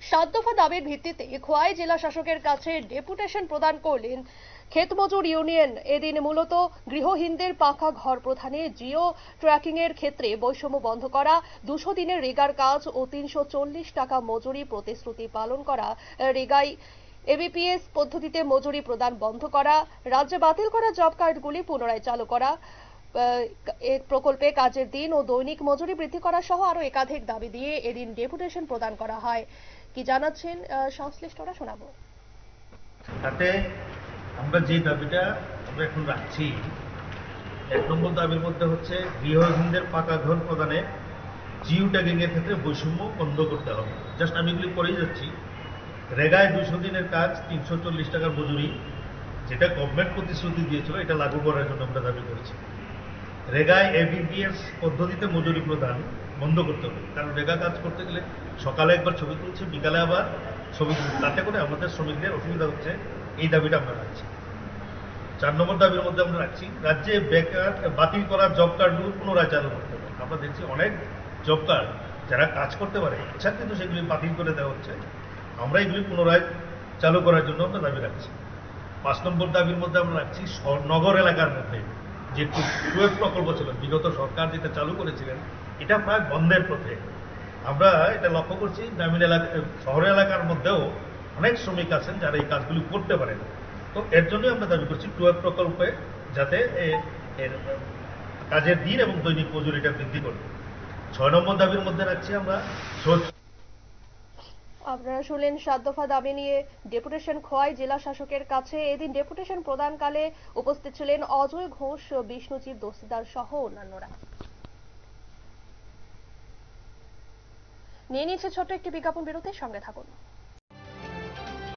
সাত দফা দাবির ভিত্তিতে খোয়াই জেলা শাসকের কাছে ডেপুটেশন প্রদান করলেন ক্ষেতমজুর ইউনিয়ন। এদিন মূলত গৃহহীনদের পাকা ঘর প্রদানে জিও ট্র্যাকিং এর ক্ষেত্রে বৈষম্য বন্ধ করা, 200 দিনের রেগার কাজ ও 340 টাকা মজুরি প্রতিশ্রুতি পালন করা, রেগাই এবিপিএস পদ্ধতিতে মজুরি প্রদান বন্ধ করা, রাজ্যে বাতিল করা জব কার্ডগুলি পুনরায় চালু করা, প্রকল্পে কাজের দিন ও দৈনিক মজুরি বৃদ্ধি করা সহ আরো একাধিক দাবি দিয়ে এদিন ডেপুটেশন প্রদান করা হয়। কি জানাচ্ছেন সংশ্লিষ্টরা শোনাবো। তাতে আমরা যে দাবিটা আমরা এখন রাখছি, 1 নম্বর দাবির মধ্যে হচ্ছে গৃহহীনদের পাকা ঘর প্রদানে জিও ট্যাগিং এর ক্ষেত্রে বৈষম্য বন্ধ করতে হবে। জাস্ট আমি এগুলি করেই যাচ্ছি। রেগায় 200 দিনের কাজ, 340 টাকার মজুরি, যেটা গভর্নমেন্ট প্রতিশ্রুতি দিয়েছিল, এটা লাগু করার জন্য আমরা দাবি করেছি। রেগায় এবিপিএস পদ্ধতিতে মজুরি প্রদান বন্ধ করতে হবে, কারণ রেগা কাজ করতে গেলে সকালে একবার ছবি তুলছে, বিকালে আবার ছবি তুলছে, তাতে করে আমাদের শ্রমিকদের অসুবিধা হচ্ছে। এই দাবিটা আমরা রাখছি। 4 নম্বর দাবির মধ্যে আমরা রাখছি রাজ্যে বেকার বাতিল করা জব কার্ডগুলো পুনরায় চালু করতে হবে। আমরা দেখছি অনেক জব কার্ড যারা কাজ করতে পারে ইচ্ছা কিন্তু সেগুলি বাতিল করে দেওয়া হচ্ছে। আমরা এগুলি পুনরায় চালু করার জন্য আমরা দাবি রাখছি। 5 নম্বর দাবির মধ্যে আমরা রাখছি নগর এলাকার মধ্যে যে টুয়েলভ প্রকল্প ছিল, বিগত সরকার যেটা চালু করেছিলেন, এটা প্রায় বন্ধের পথে। আমরা এটা লক্ষ্য করছি গ্রামীণ এলাকা, শহর এলাকার মধ্যেও অনেক শ্রমিক আছেন যারা এই কাজগুলি করতে পারেন। তো এর জন্যই আমরা দাবি করছি টুয়েলভ প্রকল্পে যাতে এর কাজের দিন এবং দৈনিক মজুরিটা বৃদ্ধি করবে। 6 নম্বর দাবির মধ্যে রাখছি আমরা। আপনারা শুনলেন 7 দফা দাবি নিয়ে ডেপুটেশন খোয়াই জেলা শাসকের কাছে। এদিন ডেপুটেশন প্রদানকালে উপস্থিত ছিলেন অজয় ঘোষ, বিষ্ণুজিৎ দস্তিদার সহ অন্যান্যরা। নিয়ে নিচ্ছে ছোট্ট একটি বিজ্ঞাপন বিরতির সঙ্গে থাকুন।